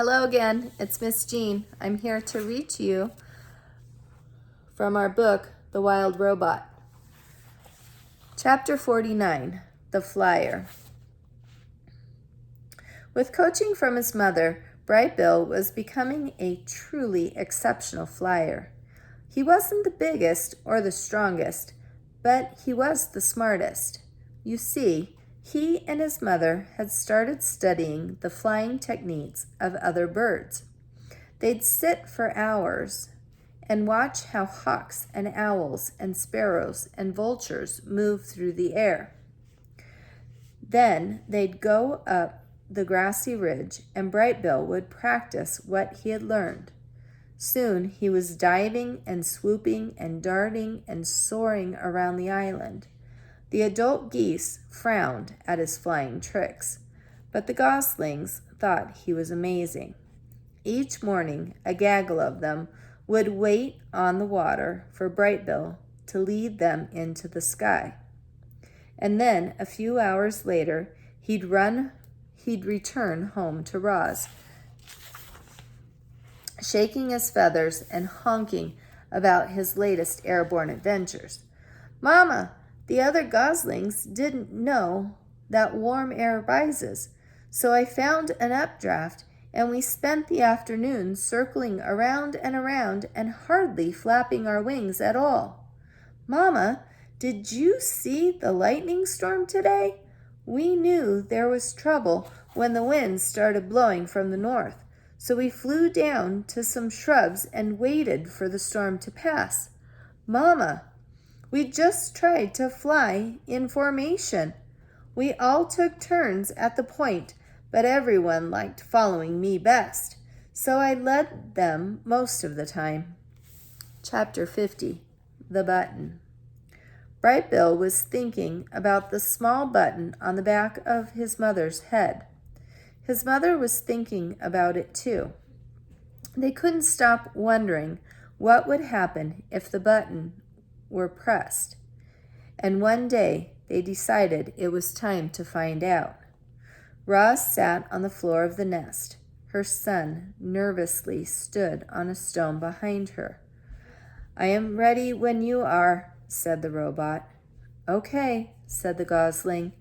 Hello again, it's Miss Jean. I'm here to read to you from our book, The Wild Robot. Chapter 49, The Flyer. With coaching from his mother, Bright Bill was becoming a truly exceptional flyer. He wasn't the biggest or the strongest, but he was the smartest. You see, he and his mother had started studying the flying techniques of other birds. They'd sit for hours and watch how hawks and owls and sparrows and vultures move through the air. Then they'd go up the grassy ridge and Bright Bill would practice what he had learned. Soon he was diving and swooping and darting and soaring around the island. The adult geese frowned at his flying tricks, but the goslings thought he was amazing. Each morning, a gaggle of them would wait on the water for Bright Bill to lead them into the sky. And then, a few hours later, he'd return home to Roz, shaking his feathers and honking about his latest airborne adventures. "Mama, the other goslings didn't know that warm air rises, so I found an updraft and we spent the afternoon circling around and hardly flapping our wings at all. Mama, did you see the lightning storm today? We knew there was trouble when the wind started blowing from the north, so we flew down to some shrubs and waited for the storm to pass. Mama, we just tried to fly in formation. We all took turns at the point, but everyone liked following me best, so I led them most of the time." Chapter 50, The Button. Bright Bill was thinking about the small button on the back of his mother's head. His mother was thinking about it too. They couldn't stop wondering what would happen if the button were pressed. And one day they decided it was time to find out. Roz sat on the floor of the nest. Her son nervously stood on a stone behind her. "I am ready when you are," said the robot. "Okay," said the gosling.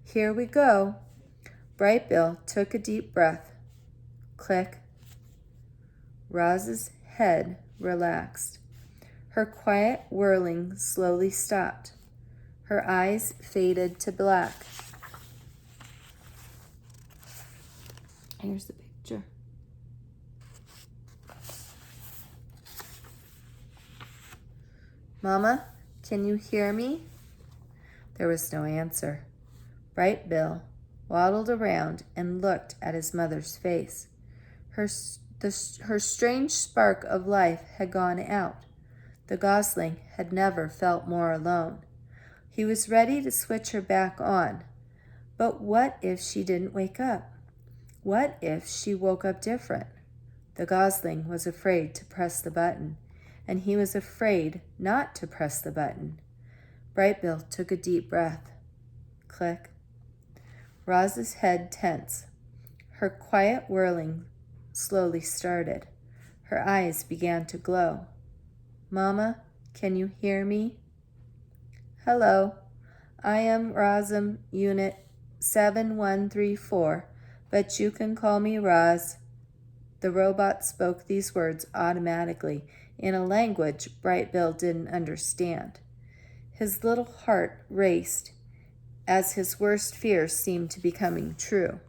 "Here we go." Bright Bill took a deep breath. Click. Roz's head relaxed. Her quiet whirling slowly stopped. Her eyes faded to black. Here's the picture. "Mama, can you hear me?" There was no answer. Bright Bill waddled around and looked at his mother's face. Her strange spark of life had gone out. The gosling had never felt more alone. He was ready to switch her back on. But what if she didn't wake up? What if she woke up different? The gosling was afraid to press the button, and he was afraid not to press the button. Bright Bill took a deep breath. Click. Roz's head tense. Her quiet whirling slowly started. Her eyes began to glow. "Mama, can you hear me?" "Hello, I am Rosum Unit 7134, but you can call me Roz." The robot spoke these words automatically in a language Bright Bill didn't understand. His little heart raced as his worst fears seemed to be coming true.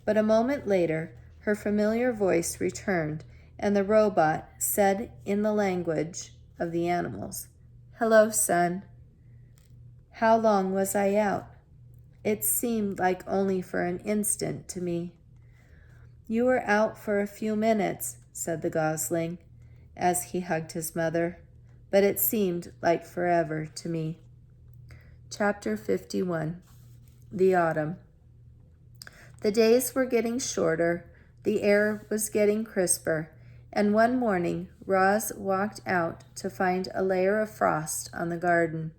But a moment later, her familiar voice returned, and the robot said in the language of the animals, "Hello, son. How long was I out? It seemed like only for an instant to me." "You were out for a few minutes," said the gosling, as he hugged his mother, "but it seemed like forever to me." Chapter 51, The Autumn. The days were getting shorter, the air was getting crisper, and one morning Roz walked out to find a layer of frost on the garden.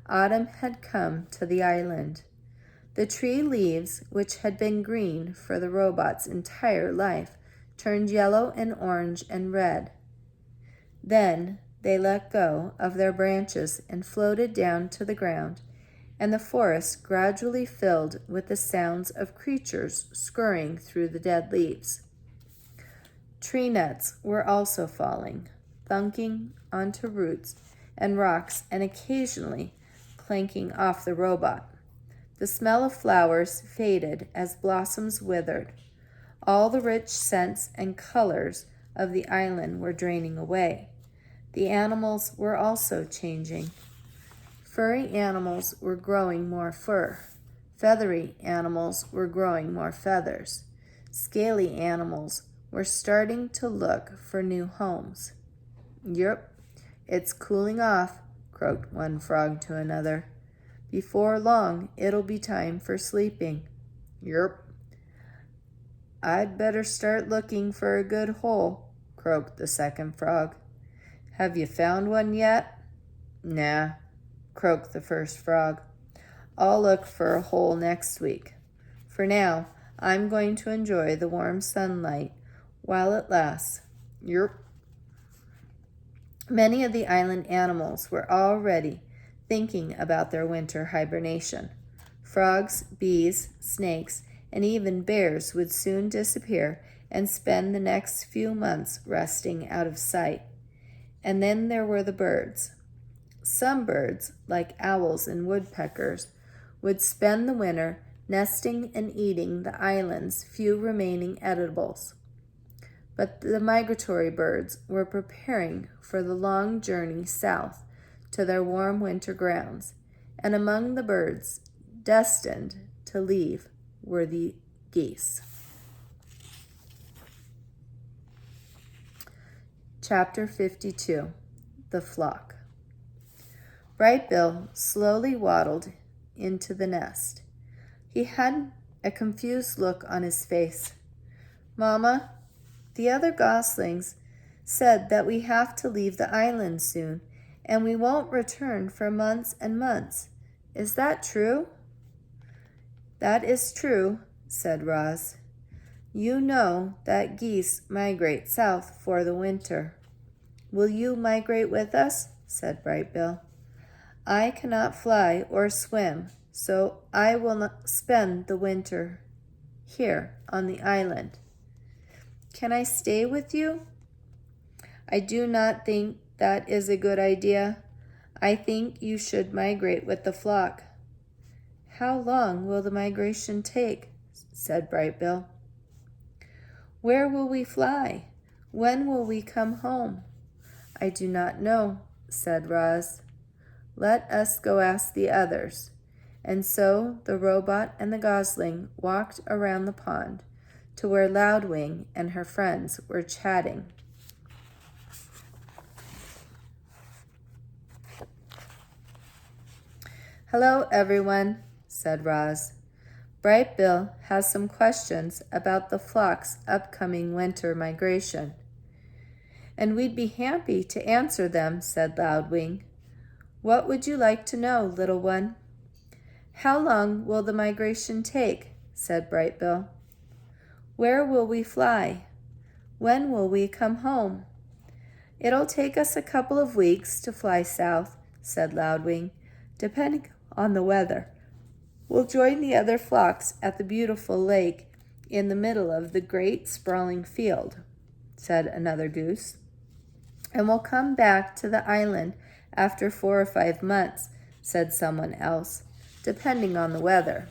Autumn had come to the island. The tree leaves, which had been green for the robot's entire life, turned yellow and orange and red. Then they let go of their branches and floated down to the ground, and the forest gradually filled with the sounds of creatures scurrying through the dead leaves. Tree nuts were also falling, thunking onto roots and rocks and occasionally clanking off the robot. The smell of flowers faded as blossoms withered. All the rich scents and colors of the island were draining away. The animals were also changing. Furry animals were growing more fur. Feathery animals were growing more feathers. Scaly animals were starting to look for new homes. "Yep, it's cooling off," croaked one frog to another. "Before long, it'll be time for sleeping." "Yep. I'd better start looking for a good hole," croaked the second frog. "Have you found one yet?" "Nah," croaked the first frog. "I'll look for a hole next week. For now, I'm going to enjoy the warm sunlight while it lasts." "Yerp." Many of the island animals were already thinking about their winter hibernation. Frogs, bees, snakes, and even bears would soon disappear and spend the next few months resting out of sight. And then there were the birds. Some birds, like owls and woodpeckers, would spend the winter nesting and eating the island's few remaining edibles. But the migratory birds were preparing for the long journey south to their warm winter grounds, and among the birds destined to leave were the geese. Chapter 52. The Flock. Bright Bill slowly waddled into the nest. He had a confused look on his face. "Mama, the other goslings said that we have to leave the island soon, and we won't return for months and months. Is that true?" "That is true," said Roz. "You know that geese migrate south for the winter." "Will you migrate with us?" said Bright Bill. "I cannot fly or swim, so I will not spend the winter here on the island." "Can I stay with you?" "I do not think that is a good idea. I think you should migrate with the flock." "How long will the migration take?" said Bright Bill. "Where will we fly? When will we come home?" "I do not know," said Roz. "Let us go ask the others." And so the robot and the gosling walked around the pond to where Loudwing and her friends were chatting. "Hello, everyone," said Roz. "Bright Bill has some questions about the flock's upcoming winter migration." "And we'd be happy to answer them," said Loudwing. "What would you like to know, little one?" "How long will the migration take?" said Bright Bill. "Where will we fly? When will we come home?" "It'll take us a couple of weeks to fly south," said Loudwing, "depending on the weather. We'll join the other flocks at the beautiful lake in the middle of the great sprawling field," said another goose. "And we'll come back to the island after 4 or 5 months," said someone else, "depending on the weather."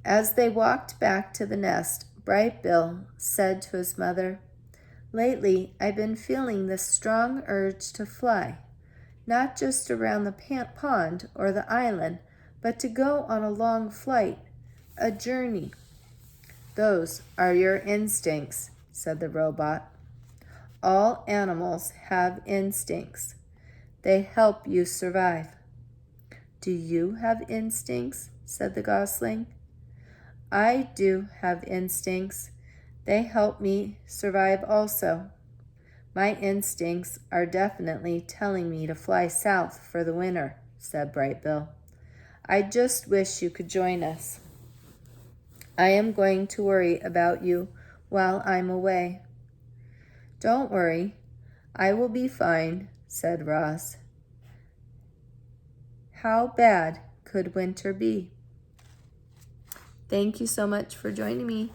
As they walked back to the nest, Bright Bill said to his mother, "Lately, I've been feeling this strong urge to fly, not just around the pond or the island, but to go on a long flight, a journey." "Those are your instincts," said the robot. "All animals have instincts. They help you survive." "Do you have instincts?" said the gosling. "I do have instincts. They help me survive also. My instincts are definitely telling me to fly south for the winter," said Bright Bill. "I just wish you could join us. I am going to worry about you while I'm away." "Don't worry. I will be fine," said Ross. How bad could winter be? Thank you so much for joining me.